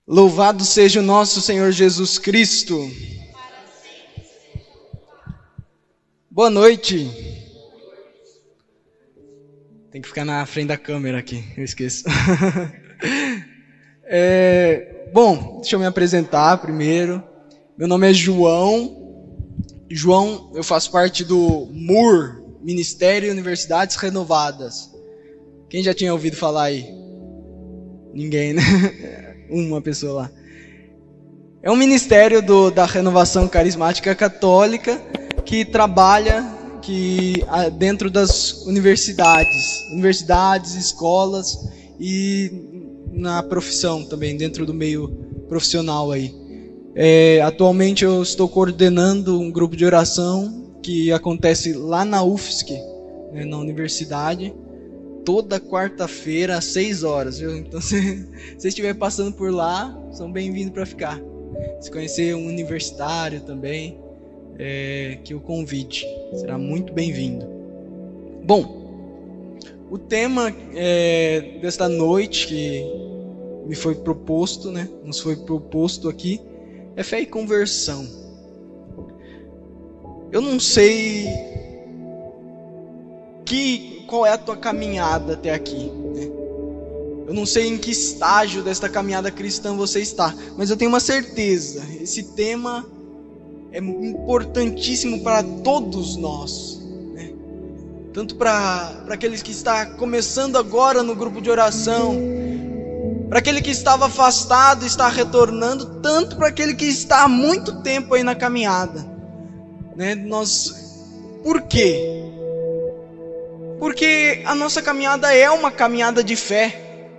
Louvado seja o nosso Senhor Jesus Cristo. Boa noite. Tem que ficar na frente da câmera aqui, eu esqueço. Bom, deixa eu me apresentar primeiro. Meu nome é João. Eu faço parte do MUR, Ministério e Universidades Renovadas. Quem já tinha ouvido falar aí? Ninguém, né? Uma pessoa lá. É um ministério da Renovação Carismática Católica que trabalha dentro das universidades, escolas e na profissão também, dentro do meio profissional aí. Atualmente eu estou coordenando um grupo de oração que acontece lá na UFSC, né, na universidade, toda quarta-feira às 6 horas, viu? Então, se você estiver passando por lá, são bem-vindos para ficar. Se conhecer um universitário também, que o convide, será muito bem-vindo. Bom, o tema desta noite que me foi proposto, né, nos foi proposto aqui, é fé e conversão. Eu não sei qual é a tua caminhada até aqui, né? Eu não sei em que estágio desta caminhada cristã você está, mas eu tenho uma certeza, esse tema é importantíssimo para todos nós, né? Tanto para aqueles que estão começando agora no grupo de oração, para aquele que estava afastado e está retornando, tanto para aquele que está há muito tempo aí na caminhada, né? Por quê? Porque a nossa caminhada é uma caminhada de fé,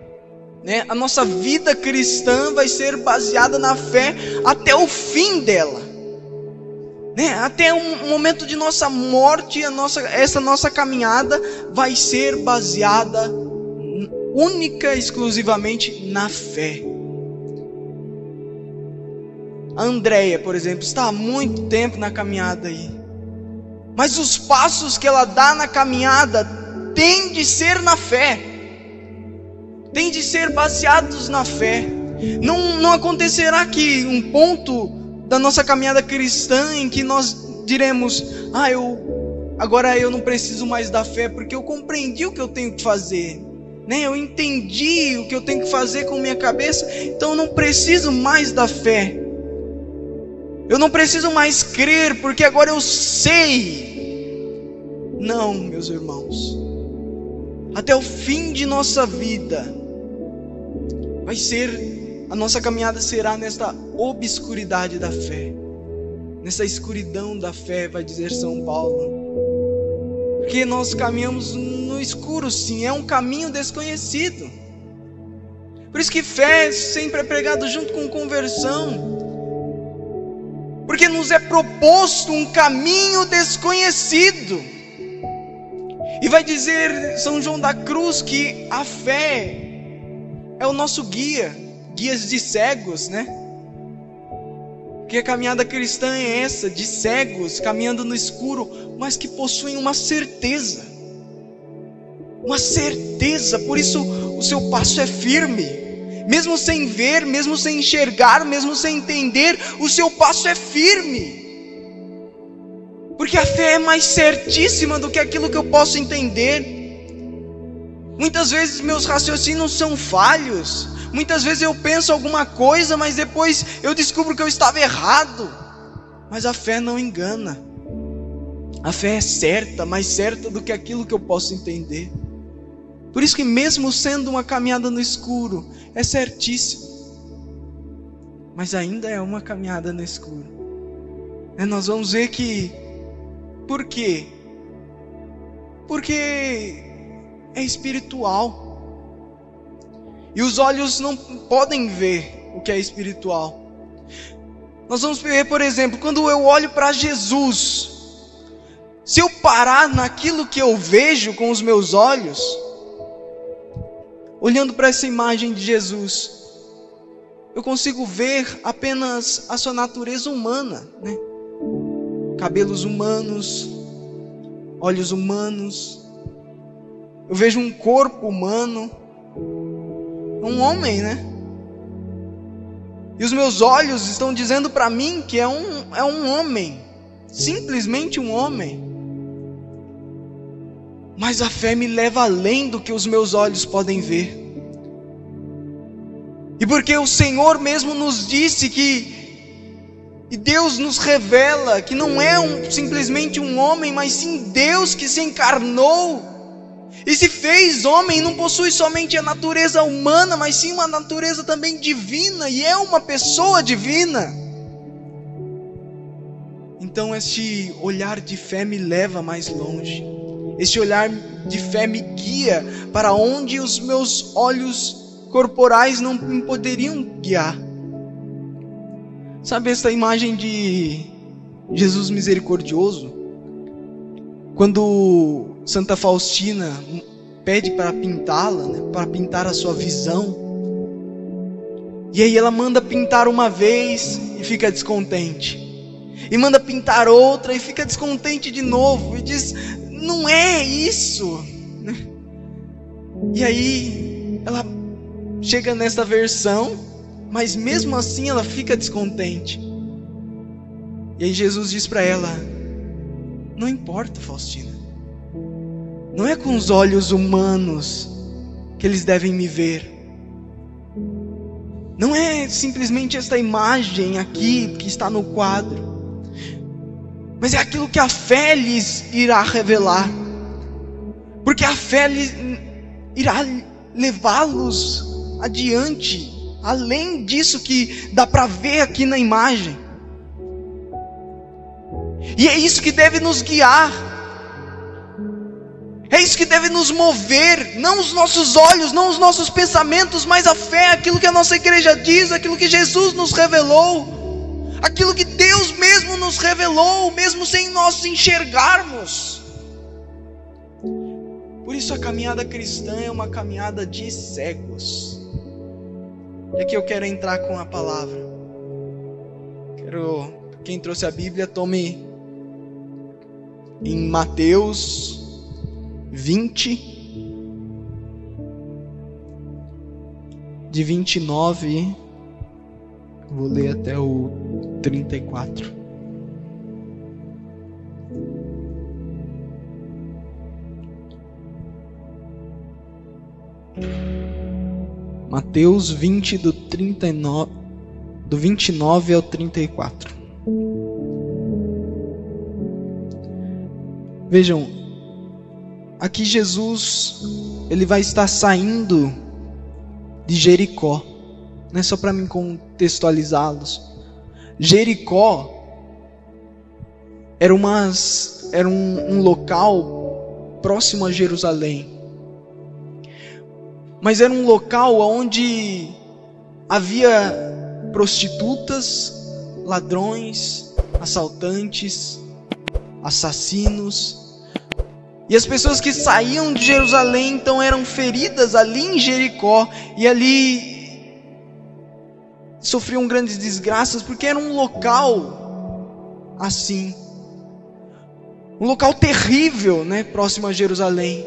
né? A nossa vida cristã vai ser baseada na fé até o fim dela, né? Até um momento de nossa morte, essa nossa caminhada vai ser baseada única e exclusivamente na fé. A Andréia, por exemplo, está há muito tempo na caminhada aí, mas os passos que ela dá na caminhada têm de ser na fé, têm de ser baseados na fé. Não acontecerá que um ponto da nossa caminhada cristã em que nós diremos: agora eu não preciso mais da fé, porque eu compreendi o que eu tenho que fazer, né? Eu entendi o que eu tenho que fazer com minha cabeça, então eu não preciso mais da fé. Eu não preciso mais crer, porque agora eu sei. Não, meus irmãos. Até o fim de nossa vida, a nossa caminhada será nesta obscuridade da fé. Nessa escuridão da fé, vai dizer São Paulo. Porque nós caminhamos no escuro, sim, é um caminho desconhecido. Por isso que fé sempre é pregado junto com conversão. Porque nos é proposto um caminho desconhecido. E vai dizer São João da Cruz que a fé é o nosso guias de cegos, né? Que a caminhada cristã é essa, de cegos, caminhando no escuro, mas que possuem uma certeza. Uma certeza, por isso o seu passo é firme. Mesmo sem ver, mesmo sem enxergar, mesmo sem entender, o seu passo é firme. Porque a fé é mais certíssima do que aquilo que eu posso entender. Muitas vezes meus raciocínios são falhos. Muitas vezes eu penso alguma coisa, mas depois eu descubro que eu estava errado. Mas a fé não engana. A fé é certa, mais certa do que aquilo que eu posso entender. Por isso que mesmo sendo uma caminhada no escuro, é certíssimo. Mas ainda é uma caminhada no escuro. Nós vamos ver que... Por quê? Porque é espiritual. E os olhos não podem ver o que é espiritual. Nós vamos ver, por exemplo, quando eu olho para Jesus, se eu parar naquilo que eu vejo com os meus olhos, olhando para essa imagem de Jesus, eu consigo ver apenas a sua natureza humana, né? Cabelos humanos, olhos humanos. Eu vejo um corpo humano, um homem, né? E os meus olhos estão dizendo para mim que é um homem, simplesmente um homem. Mas a fé me leva além do que os meus olhos podem ver. E porque o Senhor mesmo nos disse e Deus nos revela que não é simplesmente um homem, mas sim Deus que se encarnou e se fez homem, não possui somente a natureza humana, mas sim uma natureza também divina, e é uma pessoa divina. Então este olhar de fé me leva mais longe. Este olhar de fé me guia para onde os meus olhos corporais não me poderiam guiar. Sabe essa imagem de Jesus misericordioso? Quando Santa Faustina pede para pintá-la, né, para pintar a sua visão. E aí ela manda pintar uma vez e fica descontente. E manda pintar outra e fica descontente de novo. E diz, não é isso. E aí ela chega nessa versão, mas mesmo assim ela fica descontente. E aí Jesus diz para ela, não importa, Faustina. Não é com os olhos humanos que eles devem me ver. Não é simplesmente esta imagem aqui que está no quadro. Mas é aquilo que a fé lhes irá revelar. Porque a fé irá levá-los adiante, além disso que dá para ver aqui na imagem. E é isso que deve nos guiar. É isso que deve nos mover, não os nossos olhos, não os nossos pensamentos, mas a fé, aquilo que a nossa igreja diz, aquilo que Jesus nos revelou, aquilo que Deus mesmo nos revelou, mesmo sem nós enxergarmos. Por isso a caminhada cristã é uma caminhada de cegos. E aqui eu quero entrar com a palavra. Quem trouxe a Bíblia, tome em Mateus 20, de 29, vou ler até o 34. Mateus 20, do 29 ao 34. Vejam, aqui Jesus, ele vai estar saindo de Jericó, não é só para mim contextualizá-los. Jericó era um local próximo a Jerusalém, mas era um local onde havia prostitutas, ladrões, assaltantes, assassinos. E as pessoas que saíam de Jerusalém então eram feridas ali em Jericó, e ali sofriam grandes desgraças, porque era um local assim, um local terrível, né, próximo a Jerusalém.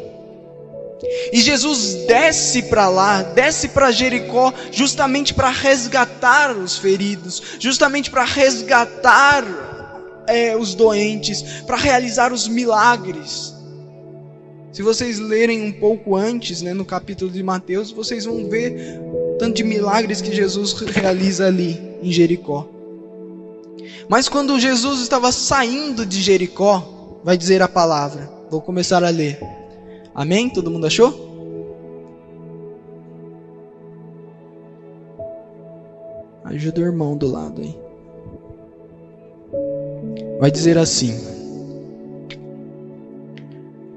E Jesus desce para lá, desce para Jericó, justamente para resgatar os feridos, justamente para resgatar os doentes, para realizar os milagres. Se vocês lerem um pouco antes, né, no capítulo de Mateus, vocês vão ver o tanto de milagres que Jesus realiza ali em Jericó. Mas quando Jesus estava saindo de Jericó, vai dizer a palavra, vou começar a ler. Amém? Todo mundo achou? Ajuda o irmão do lado aí. Vai dizer assim: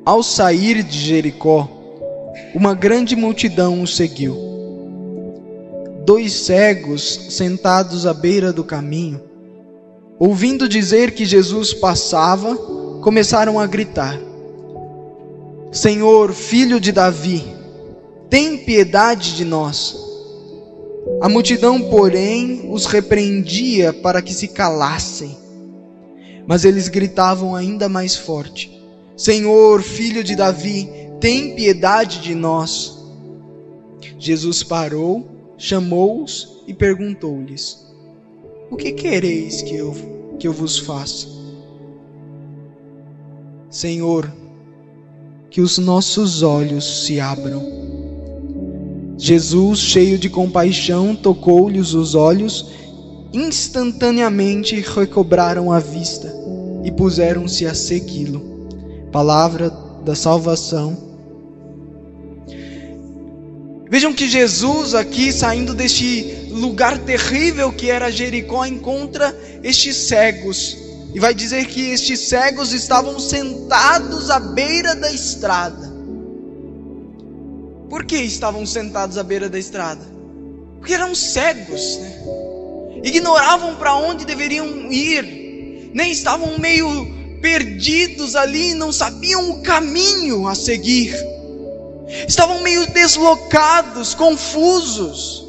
ao sair de Jericó, uma grande multidão o seguiu. 2 cegos sentados à beira do caminho, ouvindo dizer que Jesus passava, começaram a gritar: Senhor, filho de Davi, tem piedade de nós. A multidão, porém, os repreendia para que se calassem. Mas eles gritavam ainda mais forte: Senhor, filho de Davi, tem piedade de nós. Jesus parou, chamou-os e perguntou-lhes: o que quereis que eu vos faça? Senhor, que os nossos olhos se abram. Jesus, cheio de compaixão, tocou-lhes os olhos. Instantaneamente recobraram a vista e puseram-se a segui-lo. Palavra da salvação. Vejam que Jesus aqui, saindo deste lugar terrível que era Jericó, encontra estes cegos. E vai dizer que estes cegos estavam sentados à beira da estrada. Por que estavam sentados à beira da estrada? Porque eram cegos, né? Ignoravam para onde deveriam ir, nem estavam meio perdidos ali, não sabiam o caminho a seguir. Estavam meio deslocados, confusos.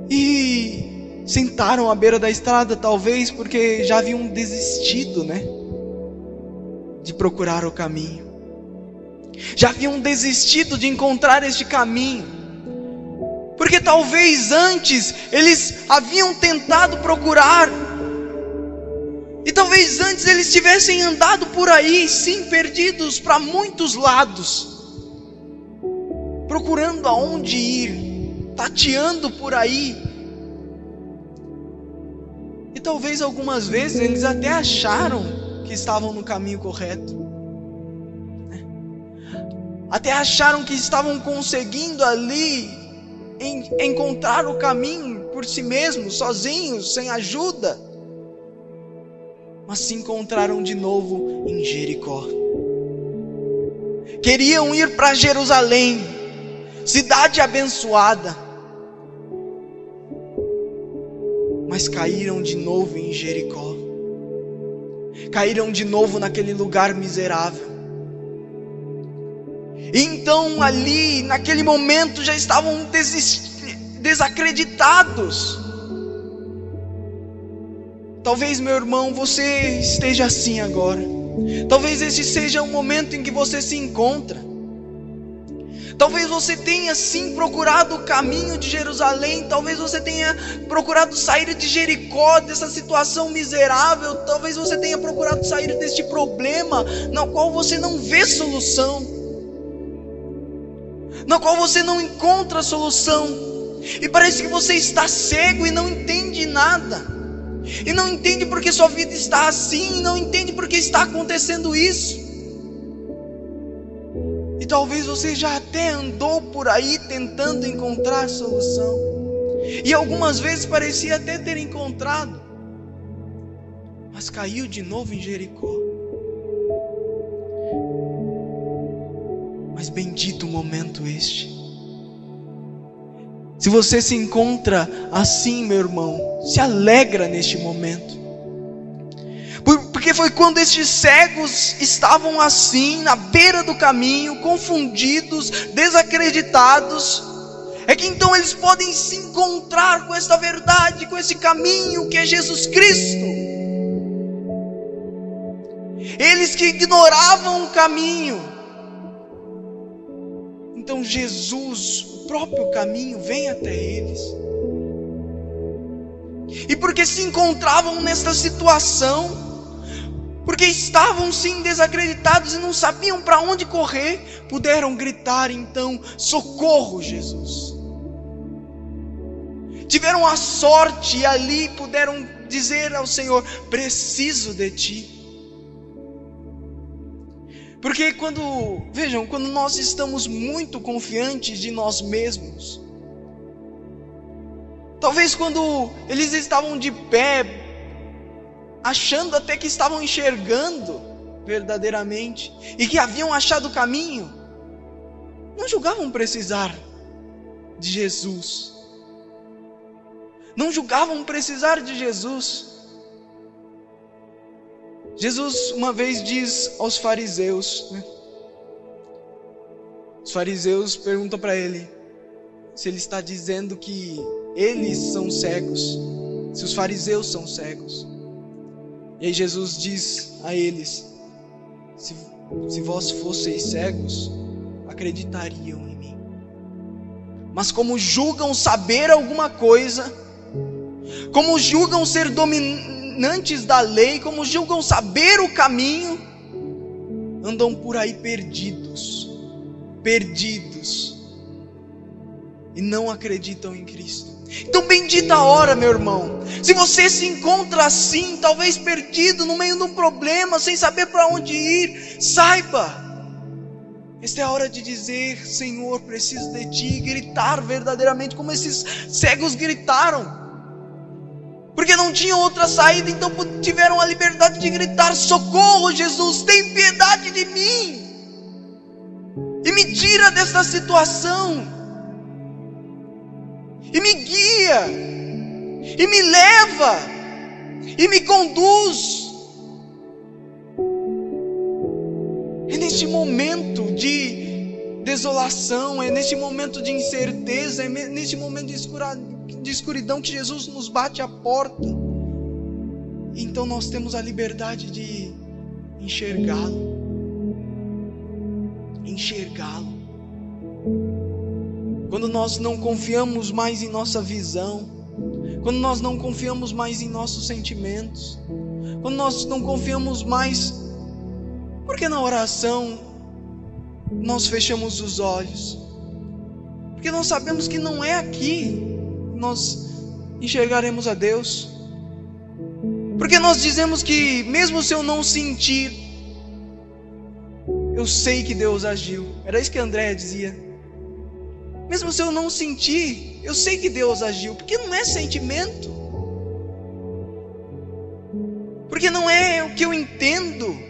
E sentaram à beira da estrada, talvez porque já haviam desistido, né, de procurar o caminho. Já haviam desistido de encontrar este caminho. Porque talvez antes eles haviam tentado procurar. E talvez antes eles tivessem andado por aí, sim, perdidos para muitos lados, procurando aonde ir, tateando por aí. E talvez algumas vezes eles até acharam que estavam no caminho correto, né? Até acharam que estavam conseguindo ali encontrar o caminho por si mesmos, sozinhos, sem ajuda. Mas se encontraram de novo em Jericó. Queriam ir para Jerusalém, cidade abençoada, mas caíram de novo em Jericó. Caíram de novo naquele lugar miserável. E então ali, naquele momento, já estavam desacreditados. Talvez, meu irmão, você esteja assim agora. Talvez este seja o momento em que você se encontra. Talvez você tenha sim procurado o caminho de Jerusalém. Talvez você tenha procurado sair de Jericó, dessa situação miserável. Talvez você tenha procurado sair deste problema no qual você não vê solução, no qual você não encontra solução. E parece que você está cego e não entende nada. E não entende porque sua vida está assim, e não entende porque está acontecendo isso. E talvez você já até andou por aí tentando encontrar solução, e algumas vezes parecia até ter encontrado, mas caiu de novo em Jericó. Mas bendito o momento este. Se você se encontra assim, meu irmão, se alegra neste momento. Porque foi quando estes cegos estavam assim, na beira do caminho, confundidos, desacreditados, é que então eles podem se encontrar com esta verdade, com esse caminho que é Jesus Cristo. Eles que ignoravam o caminho, então Jesus, o próprio caminho, vem até eles. E porque se encontravam nesta situação, porque estavam sim desacreditados e não sabiam para onde correr, puderam gritar então: socorro, Jesus. Tiveram a sorte e ali puderam dizer ao Senhor: preciso de Ti. Porque quando nós estamos muito confiantes de nós mesmos, talvez quando eles estavam de pé, achando até que estavam enxergando verdadeiramente, e que haviam achado o caminho, não julgavam precisar de Jesus. Não julgavam precisar de Jesus. Jesus uma vez diz aos fariseus, né? Os fariseus perguntam para ele se ele está dizendo que eles são cegos, se os fariseus são cegos. E aí Jesus diz a eles: se vós fosseis cegos, acreditariam em mim. mas como julgam saber alguma coisa, como julgam ser dominantes da lei, como julgam saber o caminho, andam por aí perdidos, e não acreditam em Cristo. Então bendita a hora, meu irmão, se você se encontra assim, talvez perdido no meio de um problema, sem saber para onde ir, saiba, esta é a hora de dizer: Senhor, preciso de Ti, e gritar verdadeiramente como esses cegos gritaram, porque não tinham outra saída, então tiveram a liberdade de gritar: socorro, Jesus, tem piedade de mim, e me tira desta situação, e me guia, e me leva, e me conduz. É neste momento de desolação, é neste momento de incerteza, é neste momento de escuridão que Jesus nos bate à porta. Então nós temos a liberdade de enxergá-lo. Quando nós não confiamos mais em nossa visão, quando nós não confiamos mais em nossos sentimentos, quando nós não confiamos mais, porque na oração nós fechamos os olhos, porque nós sabemos que não é aqui que nós enxergaremos a Deus, porque nós dizemos que mesmo se eu não sentir, eu sei que Deus agiu. Era isso que a Andréia dizia: mesmo se eu não sentir, eu sei que Deus agiu, porque não é sentimento, porque não é o que eu entendo,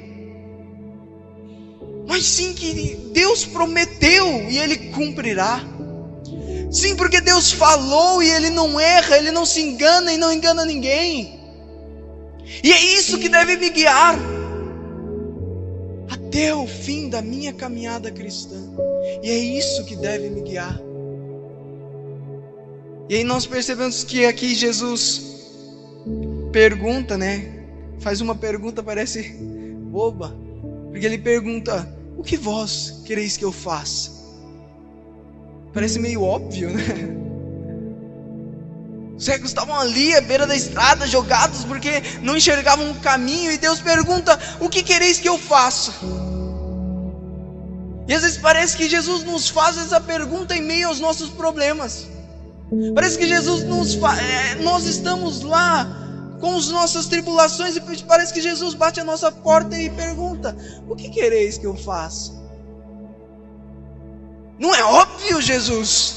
mas sim que Deus prometeu e Ele cumprirá. Sim, porque Deus falou e Ele não erra, Ele não se engana e não engana ninguém. E é isso que deve me guiar até o fim da minha caminhada cristã. E é isso que deve me guiar. E aí nós percebemos que aqui Jesus pergunta, faz uma pergunta, parece boba, porque Ele pergunta: o que vós quereis que eu faça? Parece meio óbvio, Os cegos estavam ali à beira da estrada, jogados, porque não enxergavam o caminho, e Deus pergunta: o que quereis que eu faça? E às vezes parece que Jesus nos faz essa pergunta em meio aos nossos problemas. Parece que Jesus nós estamos lá com as nossas tribulações, e parece que Jesus bate a nossa porta e pergunta: o que quereis que eu faça? Não é óbvio, Jesus?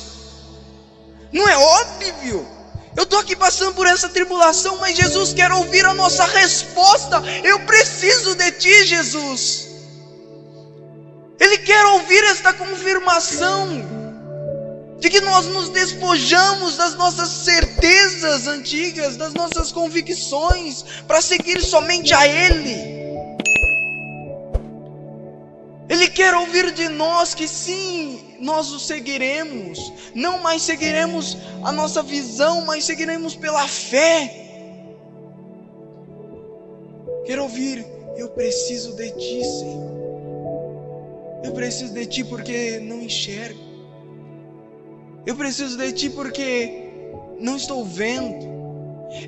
Não é óbvio? Eu estou aqui passando por essa tribulação, mas Jesus quer ouvir a nossa resposta. Eu preciso de Ti, Jesus. Ele quer ouvir esta confirmação de que nós nos despojamos das nossas certezas antigas, das nossas convicções, para seguir somente a Ele. Ele quer ouvir de nós que sim, nós o seguiremos, não mais seguiremos a nossa visão, mas seguiremos pela fé. Quer ouvir: eu preciso de Ti, Senhor. Eu preciso de Ti porque não enxergo. Eu preciso de Ti porque não estou vendo.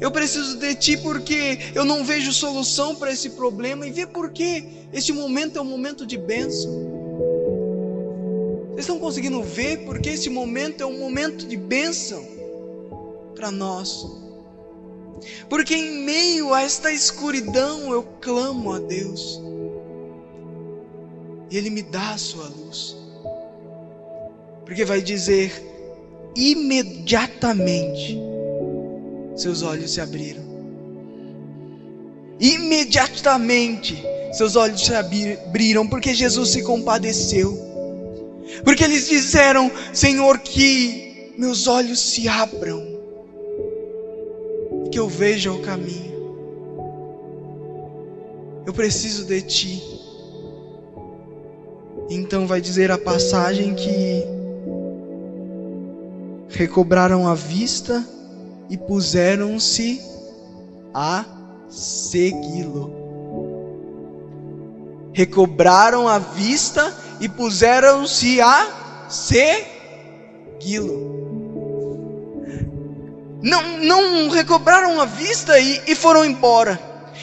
Eu preciso de Ti porque eu não vejo solução para esse problema. E vê por que este momento é um momento de bênção. Vocês estão conseguindo ver porque esse momento é um momento de bênção para nós? Porque em meio a esta escuridão eu clamo a Deus, e Ele me dá a sua luz. Porque vai dizer: imediatamente seus olhos se abriram. Imediatamente seus olhos se abriram, porque Jesus se compadeceu. Porque eles disseram: Senhor, que meus olhos se abram, que eu veja o caminho. Eu preciso de Ti. Então vai dizer a passagem que recobraram a vista e puseram-se a segui-lo. Recobraram a vista e puseram-se a segui-lo. segui-lo. Não recobraram a vista e foram embora.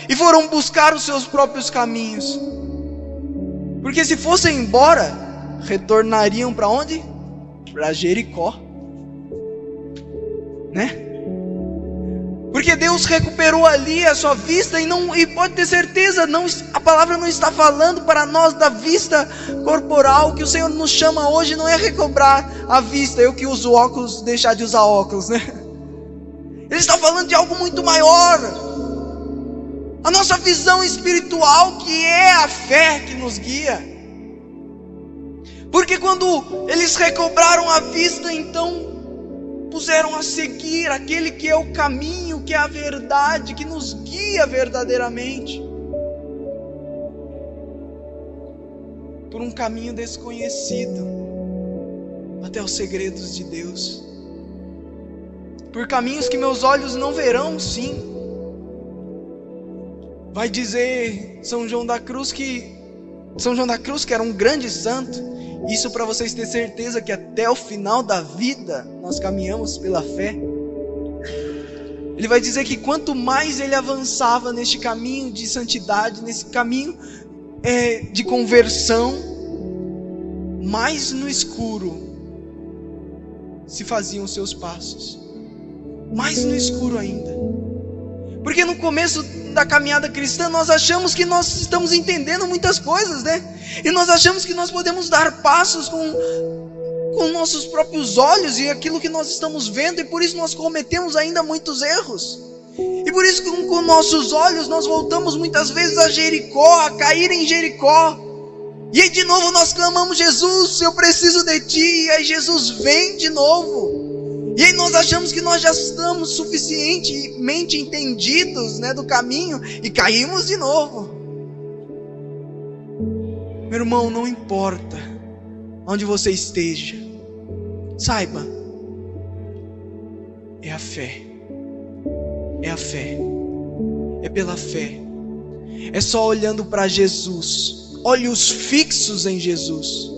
E foram buscar os seus próprios caminhos. Porque se fossem embora, retornariam para onde? Para Jericó. Né? Porque Deus recuperou ali a sua vista e pode ter certeza, a palavra não está falando para nós da vista corporal. O que o Senhor nos chama hoje não é recobrar a vista. Eu que uso óculos, deixar de usar óculos, né? Ele está falando de algo muito maior. A nossa visão espiritual, que é a fé que nos guia. Porque quando eles recobraram a vista, então puseram a seguir aquele que é o caminho, que é a verdade, que nos guia verdadeiramente. Por um caminho desconhecido, até os segredos de Deus. Por caminhos que meus olhos não verão, sim. Vai dizer São João da Cruz, que era um grande santo. Isso para vocês terem certeza que até o final da vida nós caminhamos pela fé. Ele vai dizer que quanto mais ele avançava neste caminho de santidade, nesse caminho de conversão, mais no escuro se faziam os seus passos. Mais no escuro ainda. Porque no começo da caminhada cristã nós achamos que nós estamos entendendo muitas coisas, né? E nós achamos que nós podemos dar passos com nossos próprios olhos e aquilo que nós estamos vendo, e por isso nós cometemos ainda muitos erros. E por isso com nossos olhos nós voltamos muitas vezes a Jericó, a cair em Jericó. E aí de novo nós clamamos: Jesus, eu preciso de Ti. E aí Jesus vem de novo. E aí nós achamos que nós já estamos suficientemente entendidos, né, do caminho, e caímos de novo. Meu irmão, não importa onde você esteja, saiba, é a fé. É a fé. É pela fé. É só olhando para Jesus, olhos fixos em Jesus.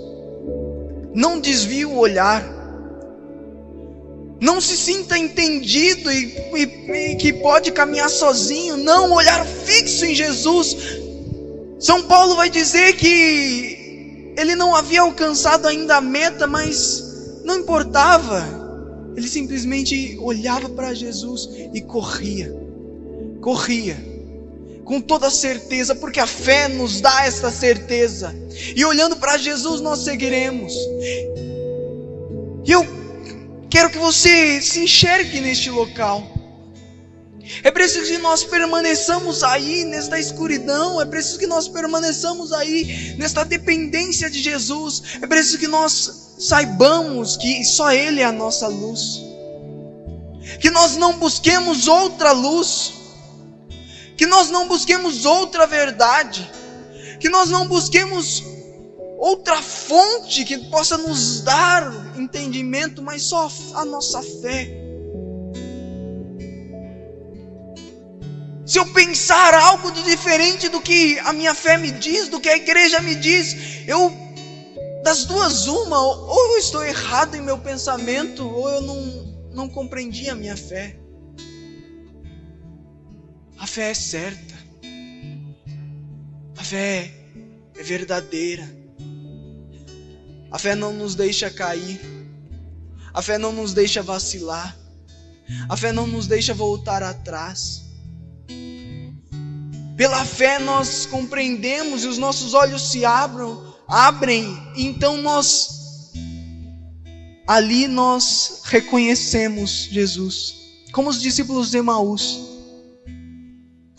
Não desvie o olhar. Não se sinta entendido e que pode caminhar sozinho. Não, olhar fixo em Jesus. São Paulo vai dizer que ele não havia alcançado ainda a meta, mas não importava. Ele simplesmente olhava para Jesus e corria. Corria. Com toda certeza, porque a fé nos dá essa certeza. E olhando para Jesus nós seguiremos. E eu quero que você se enxergue neste local. É preciso que nós permaneçamos aí nesta escuridão. É preciso que nós permaneçamos aí nesta dependência de Jesus. É preciso que nós saibamos que só Ele é a nossa luz. Que nós não busquemos outra luz. Que nós não busquemos outra verdade. Que nós não busquemos outra fonte que possa nos dar entendimento, mas só a nossa fé. Se eu pensar algo de diferente do que a minha fé me diz, do que a igreja me diz, das duas uma, ou eu estou errado em meu pensamento, ou eu não compreendi a minha fé. A fé é certa. A fé é verdadeira. A fé não nos deixa cair. A fé não nos deixa vacilar. A fé não nos deixa voltar atrás. Pela fé nós compreendemos e os nossos olhos se abrem. Então ali nós reconhecemos Jesus. Como os discípulos de Emaús.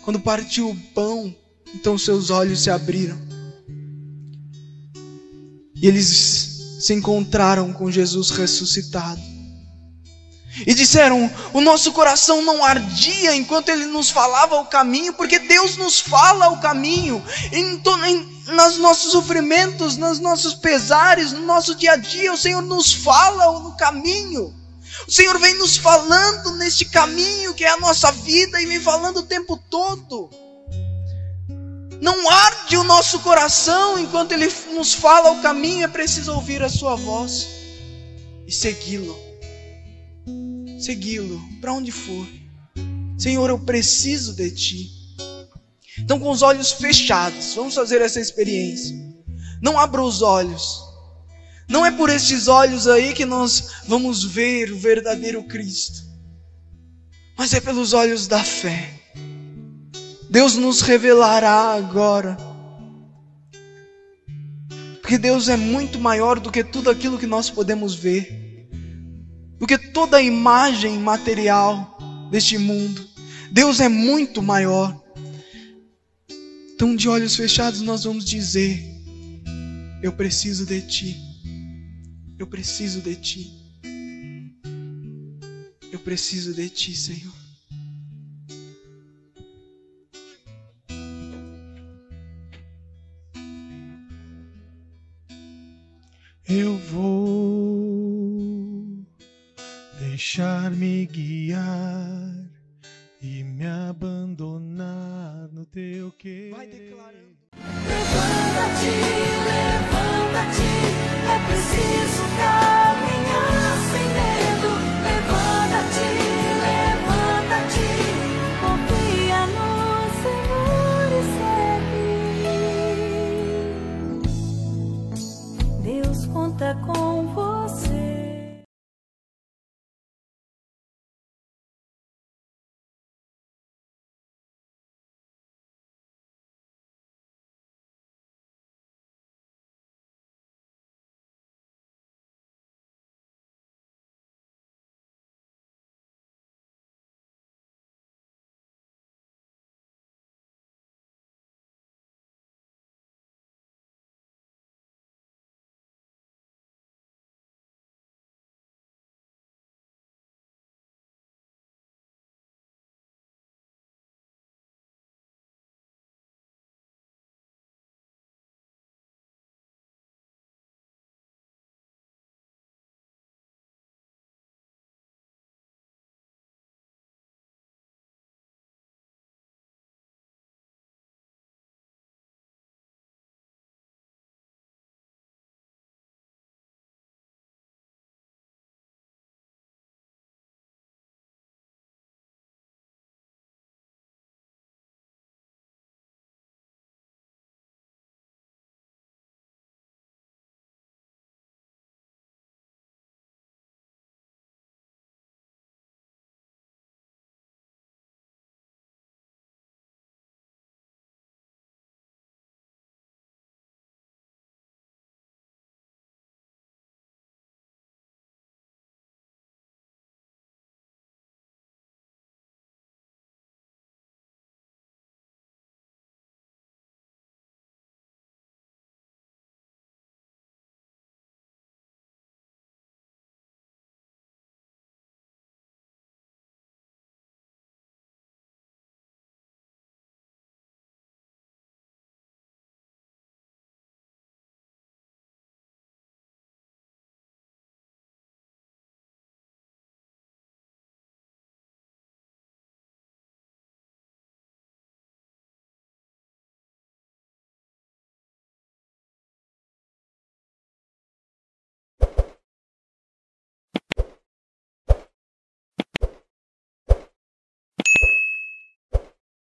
Quando partiu o pão, então seus olhos se abriram. E eles se encontraram com Jesus ressuscitado. E disseram: o nosso coração não ardia enquanto Ele nos falava o caminho, porque Deus nos fala o caminho. Nos nossos sofrimentos, nos nossos pesares, no nosso dia a dia, o Senhor nos fala no caminho. O Senhor vem nos falando neste caminho que é a nossa vida, e vem falando o tempo todo. Não arde o nosso coração enquanto Ele nos fala o caminho. É preciso ouvir a sua voz. e segui-lo. Segui-lo para onde for. Senhor, eu preciso de Ti. Então, com os olhos fechados, vamos fazer essa experiência. Não abra os olhos. Não é por estes olhos aí que nós vamos ver o verdadeiro Cristo, mas é pelos olhos da fé. Deus nos revelará agora, porque Deus é muito maior do que tudo aquilo que nós podemos ver, do que toda a imagem material deste mundo. Deus é muito maior. Então, de olhos fechados, nós vamos dizer: eu preciso de Ti. Eu preciso de Ti. Eu preciso de Ti, Senhor. Eu vou deixar-me guiar e me abandonar no Teu querer. Vai declarando. Levanta-te, levanta-te, é preciso caminhar sem Deus.